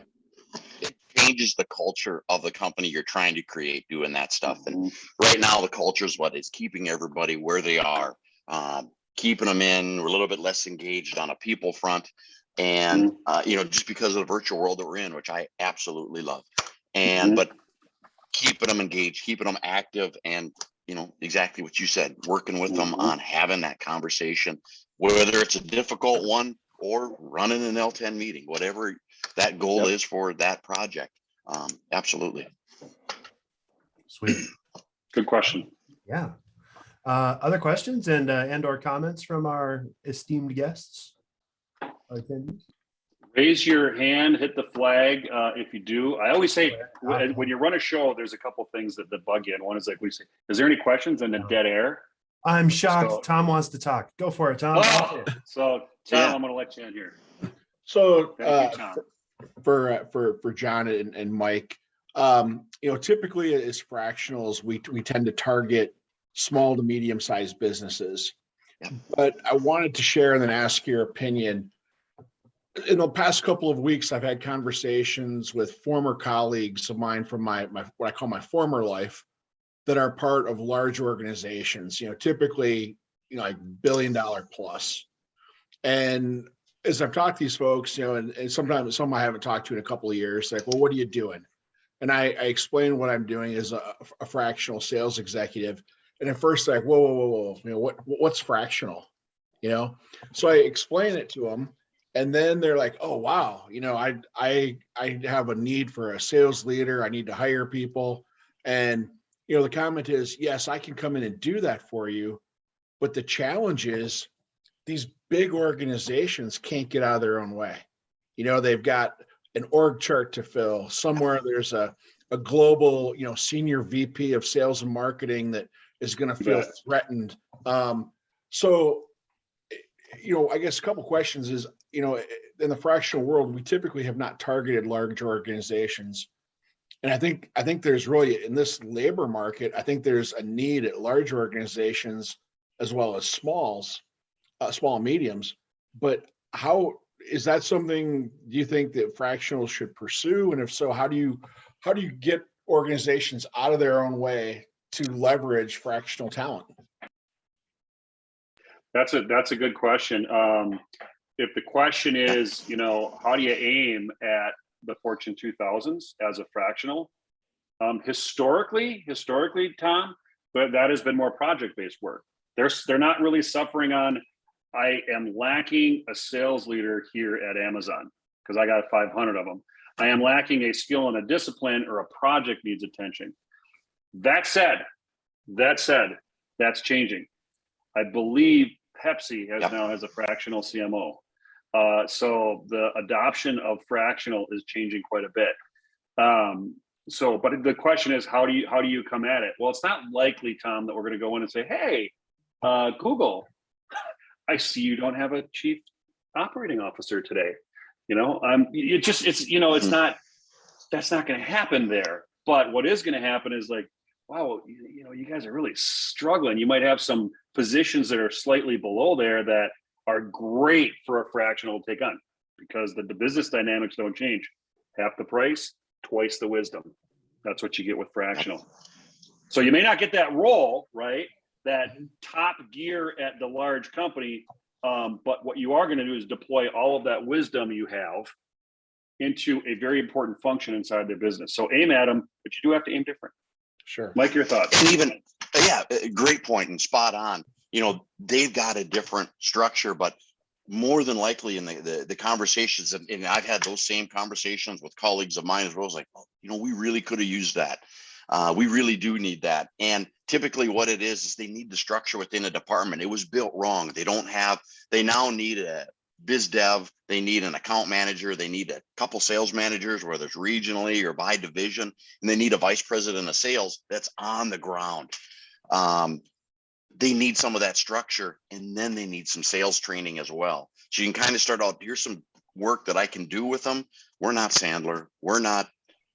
It changes the culture of the company you're trying to create doing that stuff. And right now the culture is what is keeping everybody where they are, keeping them in. We're a little bit less engaged on a people front. And, just because of the virtual world that we're in, which I absolutely love. And, but keeping them engaged, keeping them active, and, exactly what you said, working with them on having that conversation, whether it's a difficult one or running an L10 meeting, whatever that goal is for that project. Absolutely. Sweet. Good question. Yeah. Other questions and or comments from our esteemed guests? Raise your hand, hit the flag if you do. I always say when you run a show, there's a couple things that bug you. And one is like we say, is there any questions? And then dead air. I'm shocked. Tom wants to talk. Go for it, Tom. So Tom, I'm going to let you in here. So Thank you, Tom. For John and Mike, typically as fractionals, we tend to target small to medium sized businesses. But I wanted to share and then ask your opinion. In the past couple of weeks, I've had conversations with former colleagues of mine from my what I call my former life that are part of large organizations, typically, like $1 billion plus. And as I've talked to these folks, and sometimes some I haven't talked to in a couple of years, like, well, what are you doing? And I explain what I'm doing as a fractional sales executive. And at first, like, whoa, what's fractional? So I explain it to them. And then they're like, oh, wow, I have a need for a sales leader. I need to hire people. And, the comment is, yes, I can come in and do that for you. But the challenge is these big organizations can't get out of their own way. They've got an org chart to fill. Somewhere there's a global, senior VP of sales and marketing that is going to feel threatened. So, I guess a couple questions is, in the fractional world, we typically have not targeted large organizations. And I think there's really, in this labor market, I think there's a need at large organizations as well as small and mediums. But how is that something do you think that fractionals should pursue? And if so, how do you get organizations out of their own way to leverage fractional talent? That's a good question. If the question is, how do you aim at the Fortune 2000s as a fractional? Historically, Tom, but that has been more project-based work. They're not really suffering on, I am lacking a sales leader here at Amazon because I got 500 of them. I am lacking a skill and a discipline, or a project needs attention. That said, that's changing. I believe Pepsi now has a fractional CMO. So the adoption of fractional is changing quite a bit. But the question is, how do you come at it? Well, it's not likely, Tom, that we're going to go in and say, hey, Google, I see you don't have a chief operating officer today. It's not, that's not going to happen there. But what is going to happen is like, wow, you guys are really struggling. You might have some positions that are slightly below there that are great for a fractional to take on, because the business dynamics don't change. Half the price, twice the wisdom. That's what you get with fractional. So you may not get that role, right? That top gear at the large company. But what you are going to do is deploy all of that wisdom you have into a very important function inside their business. So aim at them, but you do have to aim different. Sure. Mike, your thoughts? And even, great point and spot on. they've got a different structure, but more than likely in the conversations, and I've had those same conversations with colleagues of mine as well. It's like, we really could have used that. We really do need that. And typically what it is they need the structure within a department. It was built wrong. They now need a biz dev, they need an account manager, they need a couple sales managers, whether it's regionally or by division, and they need a vice president of sales that's on the ground. They need some of that structure, and then they need some sales training as well. So you can kind of start out, here's some work that I can do with them. We're not Sandler, we're not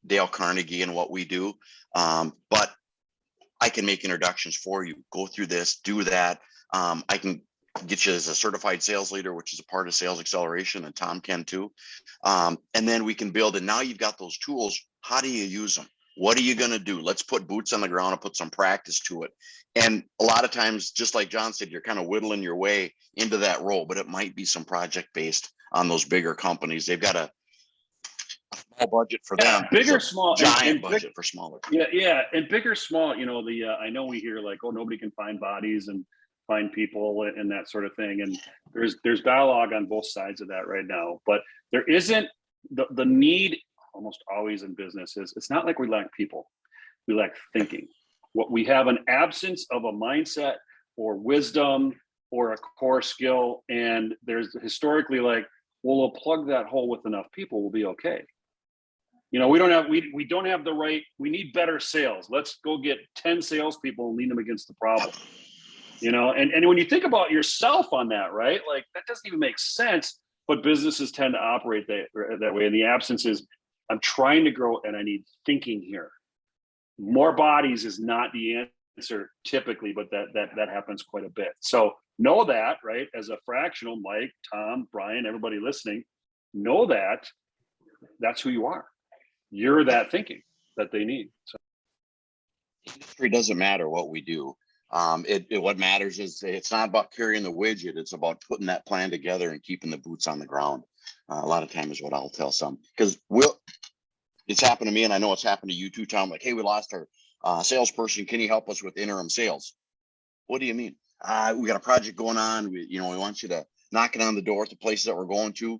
Dale Carnegie in what we do, but I can make introductions for you. Go through this, do that. I can get you as a certified sales leader, which is a part of Sales Xcelleration, and Tom can too. And then we can build, and now you've got those tools. How do you use them? What are you going to do? Let's put boots on the ground and put some practice to it. And a lot of times, just like John said, you're kind of whittling your way into that role, but it might be some project based on those bigger companies. They've got a small budget for them. Bigger, small, giant budget for smaller. Yeah. And bigger, small, I know we hear like, oh, nobody can find bodies and find people and that sort of thing. And there's dialogue on both sides of that right now, but there isn't the need almost always in business is it's not like we lack people, we lack thinking. What we have an absence of a mindset or wisdom or a core skill. And there's historically like, well, we'll plug that hole with enough people, we'll be okay. We don't have the right, we need better sales. Let's go get 10 salespeople and lean them against the problem. And when you think about yourself on that, right? Like that doesn't even make sense, but businesses tend to operate that way. And the absence is, I'm trying to grow and I need thinking here. More bodies is not the answer typically, but that happens quite a bit. So know that, right? As a fractional, Mike, Tom, Brian, everybody listening, know that that's who you are. You're that thinking that they need. So industry doesn't matter what we do. What matters is it's not about carrying the widget. It's about putting that plan together and keeping the boots on the ground. A lot of times is what I'll tell some, because it's happened to me, and I know it's happened to you too, Tom. Like, hey, we lost our salesperson. Can you help us with interim sales? What do you mean? We got a project going on. We want you to knock it on the door at the places that we're going to.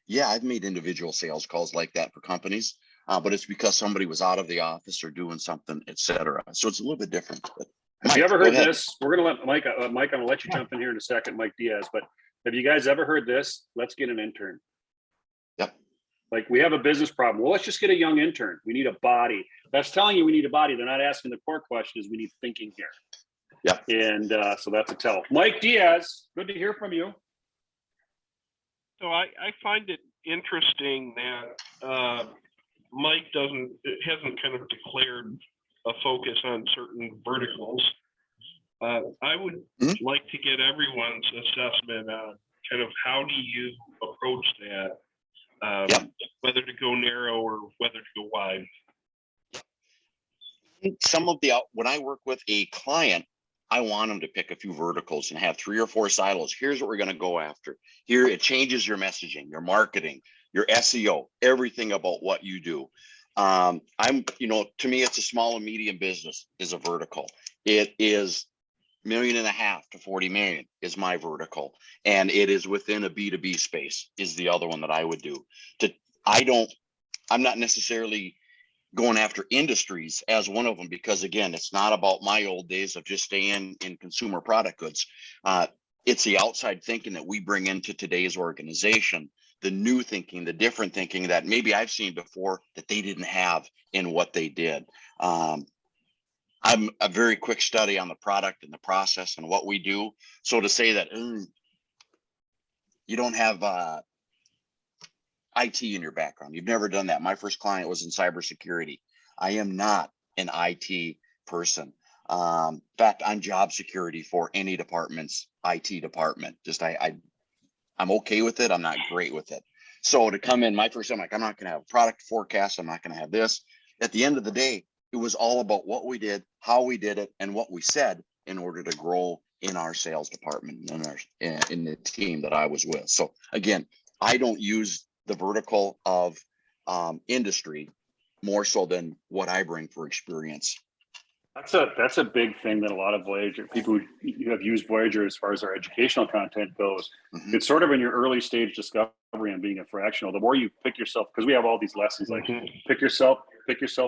Yeah, I've made individual sales calls like that for companies, but it's because somebody was out of the office or doing something, etc. So it's a little bit different. But have you ever heard this? We're going to let Mike, I'm going to let you jump in here in a second, Mike Diaz, but have you guys ever heard this? Let's get an intern. Yep. Like we have a business problem. Well, let's just get a young intern. We need a body. That's telling you we need a body. They're not asking the core question is we need thinking here. Yep. And so that's a tell. Mike Diaz, good to hear from you. So I find it interesting that Mike hasn't kind of declared a focus on certain verticals. I would like to get everyone's assessment on kind of how do you approach that, whether to go narrow or whether to go wide. When I work with a client, I want them to pick a few verticals and have 3 or 4 silos. Here's what we're going to go after. Here, it changes your messaging, your marketing, your SEO, everything about what you do. To me, it's a small and medium business is a vertical. It is $1.5 million to 40 million is my vertical. And it is within a B2B space is the other one that I would do. I'm not necessarily going after industries as one of them, because again, it's not about my old days of just staying in consumer product goods. It's the outside thinking that we bring into today's organization, the new thinking, the different thinking that maybe I've seen before that they didn't have in what they did. I'm a very quick study on the product and the process and what we do. So to say that you don't have IT in your background, you've never done that. My first client was in cybersecurity. I am not an IT person. In fact, I'm job security for any department's IT department. I'm okay with it. I'm not great with it. So to come in my first time, I'm not going to have a product forecast. I'm not going to have this. At the end of the day, it was all about what we did, how we did it, and what we said in order to grow in our sales department and in the team that I was with. So again, I don't use the vertical of industry more so than what I bring for experience. That's a big thing that a lot of Voyager people who have used Voyager as far as our educational content goes. Mhm. It's sort of in your early stage discovery and being a fractional. The more you pick yourself, because we have all these lessons like pick yourself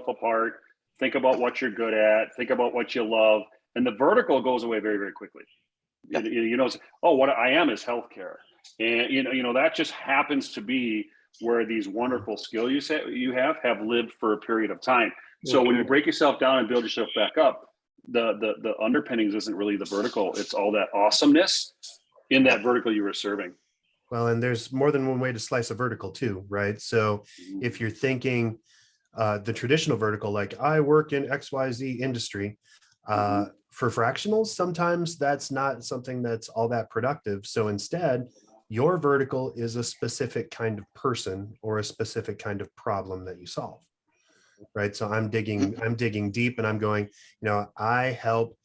apart, think about what you're good at, think about what you love, and the vertical goes away very, very quickly. Yeah. You know, oh, what I am is healthcare, and you know that just happens to be where these wonderful skills you have lived for a period of time. So when you break yourself down and build yourself back up, the underpinnings isn't really the vertical. It's all that awesomeness in that vertical you were serving. Well, and there's more than one way to slice a vertical too, right? So if you're thinking the traditional vertical, like I work in XYZ industry, for fractionals, sometimes that's not something that's all that productive. So instead, your vertical is a specific kind of person or a specific kind of problem that you solve. Right. So I'm digging deep and I'm going, I help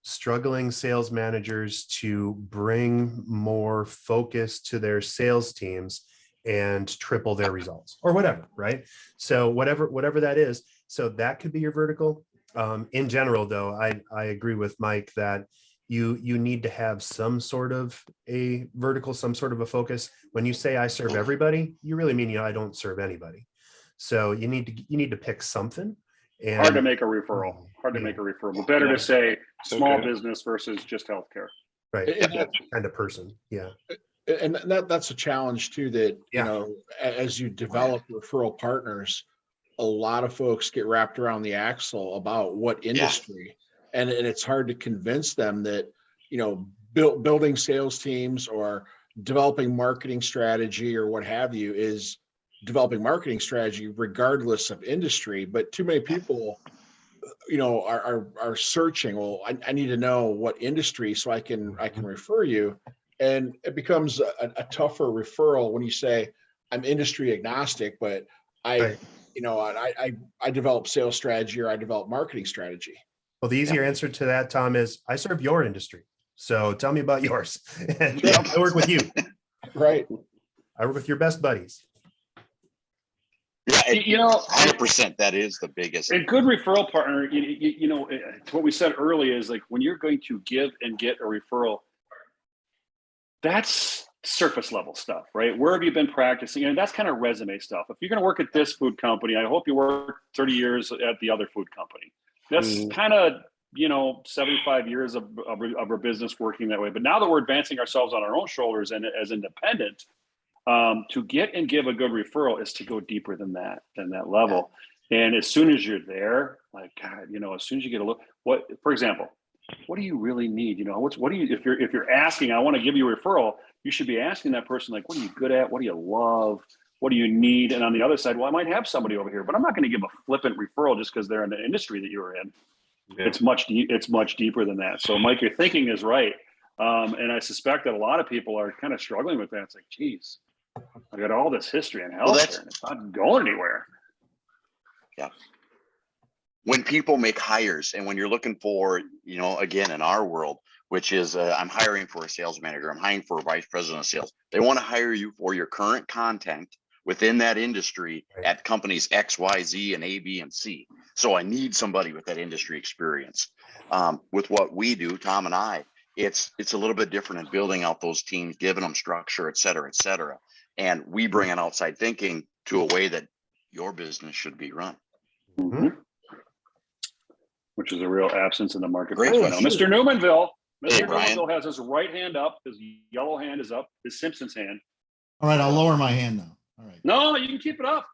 struggling sales managers to bring more focus to their sales teams and triple their results or whatever. Right. So whatever that is. So that could be your vertical. In general, though, I agree with Mike that you need to have some sort of a vertical, some sort of a focus. When you say I serve everybody, you really mean, I don't serve anybody. So you need to pick something. And hard to make a referral. But better to say small business versus just healthcare. Right. Kind of person. Yeah. And that's a challenge too, that, as you develop referral partners, a lot of folks get wrapped around the axle about what industry, and it's hard to convince them that, building sales teams or developing marketing strategy or what have you is developing marketing strategy regardless of industry. But too many people, are searching, well, I need to know what industry so I can refer you. And it becomes a tougher referral when you say I'm industry agnostic, but I develop sales strategy or I develop marketing strategy. Well, the easier answer to that, Tom, is I serve your industry. So tell me about yours. And I work with you. Right. I work with your best buddies. Yeah, 100%. That is the biggest. A good referral partner, it's what we said earlier is like when you're going to give and get a referral, that's surface level stuff, right? Where have you been practicing? And that's kind of resume stuff. If you're going to work at this food company, I hope you work 30 years at the other food company. That's kind of, 75 years of our business working that way. But now that we're advancing ourselves on our own shoulders and as independent, to get and give a good referral is to go deeper than that level. And as soon as you're there, like, God, as soon as you get a look, for example, what do you really need? What do you, if you're asking, I want to give you a referral, you should be asking that person, like, what are you good at? What do you love? What do you need? And on the other side, well, I might have somebody over here, but I'm not going to give a flippant referral just because they're in the industry that you're in. Yeah. It's much deeper than that. So Mike, your thinking is right. And I suspect that a lot of people are kind of struggling with that. It's like, geez, I got all this history in healthcare and it's not going anywhere. Yeah. When people make hires and when you're looking for, again, in our world, which is I'm hiring for a sales manager, I'm hiring for a vice president of sales. They want to hire you for your current content within that industry at companies X, Y, Z, and A, B, and C. So I need somebody with that industry experience. With what we do, Tom and I, it's a little bit different in building out those teams, giving them structure, et cetera, et cetera. And we bring an outside thinking to a way that your business should be run. Mm-hmm. Which is a real absence in the marketplace Great right now. Mr. Newmanville. Hey, Newmanville has his right hand up. His yellow hand is up. His Simpsons hand. All right, I'll lower my hand now. All right. No, you can keep it up.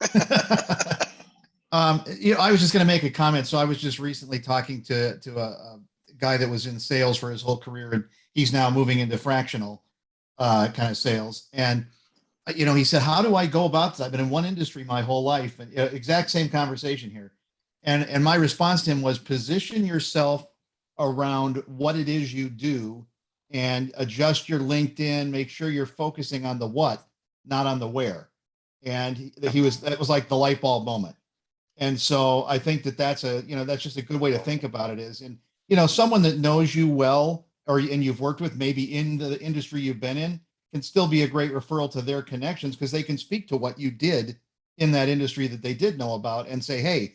I was just going to make a comment. So I was just recently talking to a guy that was in sales for his whole career, and he's now moving into fractional kind of sales. And he said, "How do I go about this? I've been in one industry my whole life." And exact same conversation here. And my response to him was, position yourself around what it is you do and adjust your LinkedIn, make sure you're focusing on the what, not on the where. And that was like the light bulb moment. And so I think that's just a good way to think about it is, and, someone that knows you well, and you've worked with maybe in the industry you've been in, can still be a great referral to their connections because they can speak to what you did in that industry that they did know about and say, hey,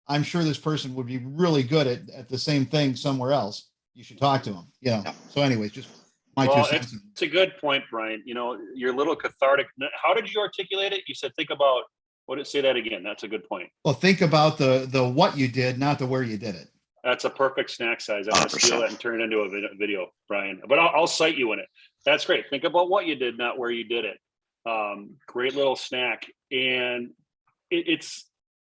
I'm sure this person would be really good at the same thing somewhere else. You should talk to him, you know? So anyways, just my two Well, cents. it's a good point, Brian. You know, your little cathartic. How did you articulate it? You said, think about what did say that again. That's a good point. Well, think about the what you did, not the where you did it. That's a perfect snack size. I'm going to steal 100%. that and turn it into a video, Brian. But I'll cite you in it. That's great. Think about what you did, not where you did it. Great little snack. And it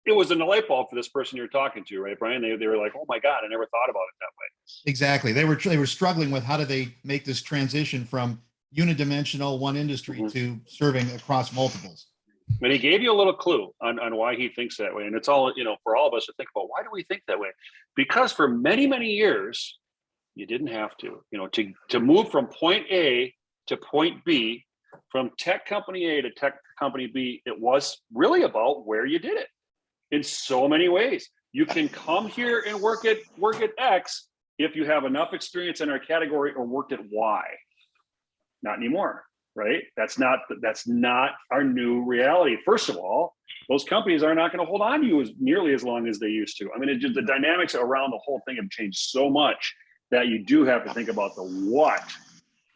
was a light bulb for this person you're talking to, right, Brian? They were like, oh my God, I never thought about it that way. Exactly. They were struggling with how do they make this transition from unidimensional one industry to serving across multiples. And he gave you a little clue on why he thinks that way. And it's all, you know, for all of us to think about, why do we think that way? Because for many, many years, you didn't have to, you know, to move from point A to point B, from tech company A to tech company B, it was really about where you did it in so many ways. You can come here and work at X if you have enough experience in our category or worked at Y. Not anymore. Right? That's not our new reality. First of all, those companies are not going to hold on to you nearly as long as they used to. I mean, the dynamics around the whole thing have changed so much that you do have to think about the what,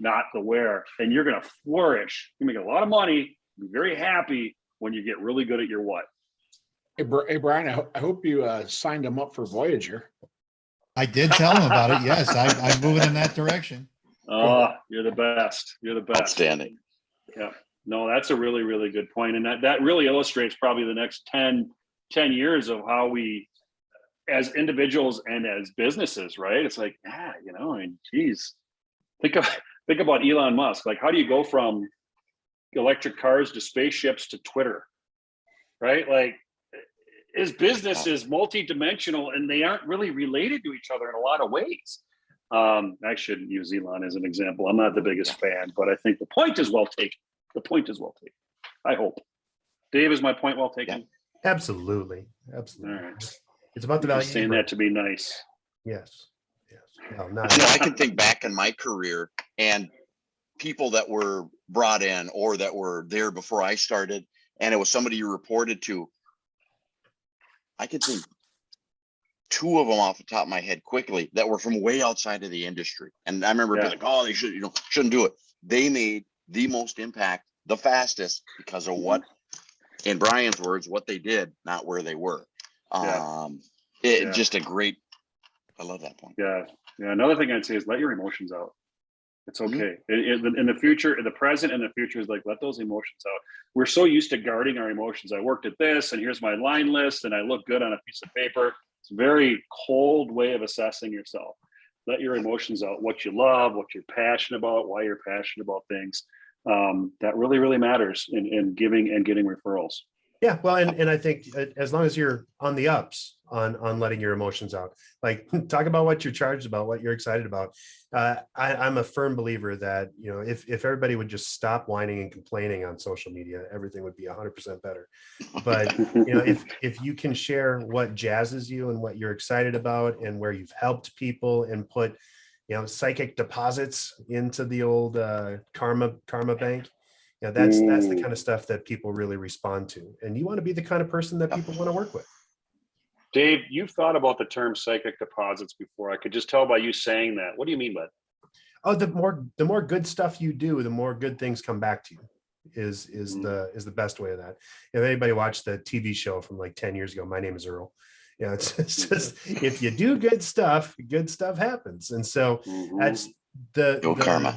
not the where. And you're going to flourish. You make a lot of money, be very happy when you get really good at your what. Hey, Brian, I hope you signed him up for Voyager. I did tell him about it. Yes, I'm moving in that direction. Oh, you're the best. You're the best. Outstanding. Yeah. No, that's a really, really good point. And that really illustrates probably the next 10 years of how we, as individuals and as businesses, right? It's like, you know, I mean, geez, think about Elon Musk. Like, how do you go from electric cars to spaceships to Twitter, right? Like, his business is multi-dimensional and they aren't really related to each other in a lot of ways. I shouldn't use Elon as an example. I'm not the biggest fan, but I think the point is well taken. The point is well taken. I hope. Dave, is my point well taken? Yeah. Absolutely. Absolutely. All right. It's about the value. Saying that to be nice. Yes. No, You know, I can think back in my career and people that were brought in or that were there before I started, and it was somebody you reported to. I could think two of them off the top of my head quickly that were from way outside of the industry. And I remember being like, oh, they shouldn't do it. They made the most impact the fastest because of what, in Brian's words, what they did, not where they were. Just a great, I love that point. Yeah. Another thing I'd say is let your emotions out. It's okay. In the future, in the present and the future is like, let those emotions out. We're so used to guarding our emotions. I worked at this and here's my line list and I look good on a piece of paper. It's a very cold way of assessing yourself. Let your emotions out, what you love, what you're passionate about, why you're passionate about things. That really, really matters in giving and getting referrals. Yeah, well, and I think as long as you're on the ups on letting your emotions out, like talk about what you're charged about, what you're excited about. I'm a firm believer that, you know, if everybody would just stop whining and complaining on social media, everything would be 100% better. But you know, if you can share what jazzes you and what you're excited about and where you've helped people and put, you know, psychic deposits into the old karma bank. Yeah, that's the kind of stuff that people really respond to. And you want to be the kind of person that people want to work with. Dave, you've thought about the term psychic deposits before. I could just tell by you saying that. What do you mean by that? Oh, the more good stuff you do, the more good things come back to you is the best way of that. If anybody watched the TV show from like 10 years ago, My Name is Earl. You know, it's just, if you do good stuff happens. And so that's the karma.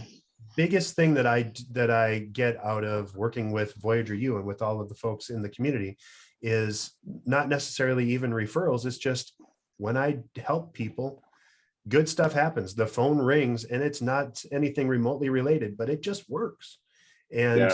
Biggest thing that I get out of working with Voyager U and with all of the folks in the community is not necessarily even referrals. It's just when I help people, good stuff happens. The phone rings and it's not anything remotely related, but it just works. And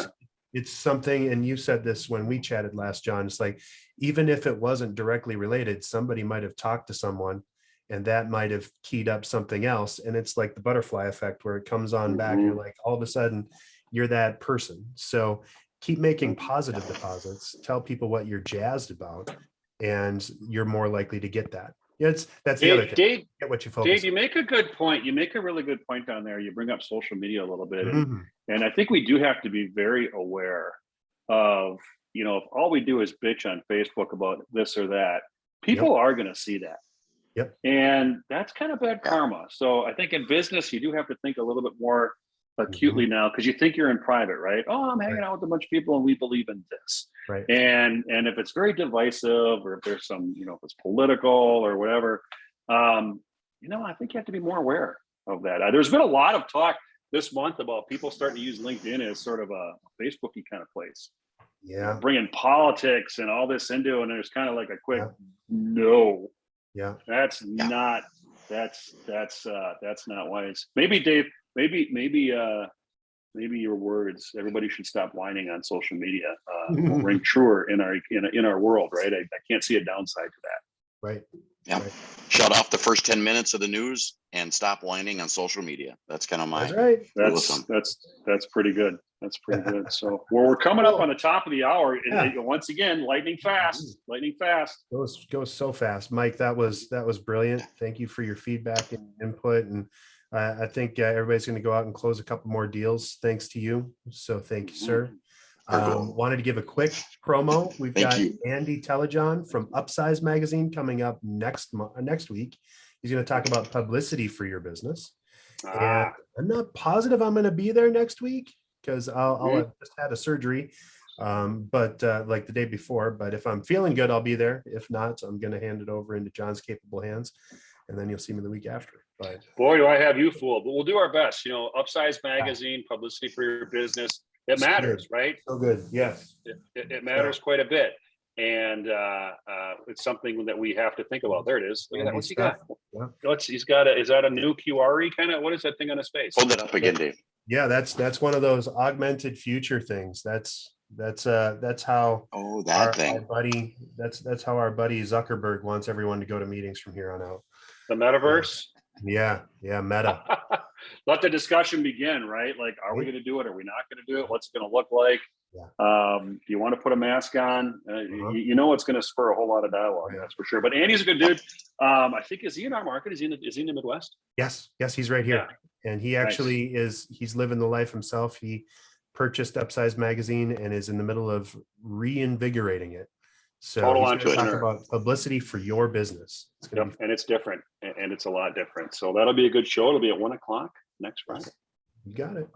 it's something, and you said this when we chatted last, John, it's like, even if it wasn't directly related, somebody might have talked to someone and that might have keyed up something else. And it's like the butterfly effect where it comes on back and you're like, all of a sudden you're that person. So keep making positive deposits, tell people what you're jazzed about, and you're more likely to get that. Yeah, that's the other thing. Dave, get what you focus Dave, you make a good point. You make a really good point down there. You bring up social media a little bit. on. And I think we do have to be very aware of, you know, if all we do is bitch on Facebook about this or that, People are going to see that. Yep. And that's kind of bad karma. So I think in business, you do have to think a little bit more acutely now, because you think you're in private, right? Oh, I'm hanging out with a bunch of people and we believe in this. Right. And if it's very divisive, or if there's some, if it's political or whatever, I think you have to be more aware of that. There's been a lot of talk this month about people starting to use LinkedIn as sort of a Facebooky kind of place. Yeah. Bringing politics and all this into it, and there's kind of like a quick no. Yeah. That's not wise. Maybe Dave, maybe your words, everybody should stop whining on social media. Will ring truer in our world, right? I can't see a downside to that. Right. Yeah. Right. Shut off the first 10 minutes of the news and stop whining on social media. That's kind of my That's right. That's pretty good. That's pretty good. So we're coming up on the top of the hour. Once again, lightning fast. Goes so fast. Mike, that was brilliant. Thank you for your feedback and input. And I think everybody's going to go out and close a couple more deals thanks to you. So thank you, sir. Wanted to give a quick promo. We've got Andy Telejohn from Upsize Magazine coming up next week. He's going to talk about publicity for your business. And I'm not positive I'm going to be there next week, because I'll have just had a surgery, but like the day before. But if I'm feeling good, I'll be there. If not, I'm going to hand it over into John's capable hands, and then you'll see me the week after. But boy, do I have you fooled. But we'll do our best. Upsize Magazine, publicity for your business. It matters, right? So good. Yes. It matters quite a bit. And it's something that we have to think about. There it is. Look at that. What's he got? Yeah. He's got is that a new QR kind of? What is that thing on his face? Hold that up again, Dave. Yeah, that's one of those augmented future things. That's how our buddy that's how our buddy Zuckerberg wants everyone to go to meetings from here on out. The metaverse. Yeah, Meta. Let the discussion begin, right? Like, are we going to do it? Are we not going to do it? What's it going to look like? Yeah. Do you want to put a mask on? It's going to spur a whole lot of dialogue. That's for sure. But Andy's a good dude. I think, is he in our market? Is he in the Midwest? Yes, he's right here. Yeah. And he actually he's living the life himself. He purchased Upsize Magazine and is in the middle of reinvigorating it. So he's going to talk about publicity for your business. And it's different, and it's a lot different. So that'll be a good show. It'll be at 1:00 next Friday. You got it.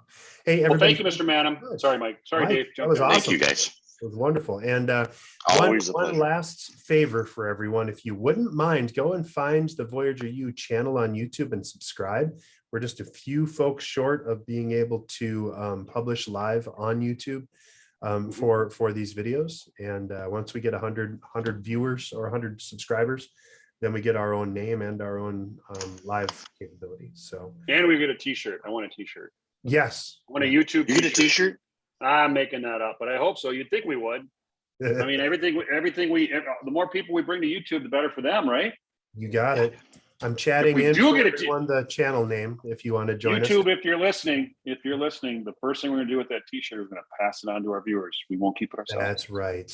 Hey, everybody. Well, thank you, Mr. Maanum. Sorry, Mike. Sorry, Dave. That was awesome. Thank you, guys. It was wonderful. And one last favor for everyone. If you wouldn't mind, go and find the Voyager U channel on YouTube and subscribe. We're just a few folks short of being able to publish live on YouTube for these videos. And once we get 100 viewers or 100 subscribers, then we get our own name and our own live capability. So, and we get a t-shirt. I want a t-shirt. Yes. I want a YouTube. You get a t-shirt? I'm making that up, but I hope so. You'd think we would. I mean, the more people we bring to YouTube, the better for them, right? You got it. I'm chatting in on the channel name if you want to join us. YouTube, if you're listening, the first thing we're going to do with that t-shirt is going to pass it on to our viewers. We won't keep it ourselves. That's right.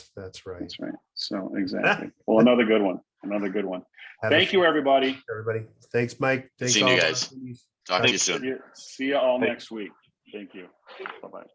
So exactly. Well, another good one. Thank you, everybody. Thanks, Mike. Thanks, see you guys. Talk to you soon. See you all next week. Thank you. Bye-bye.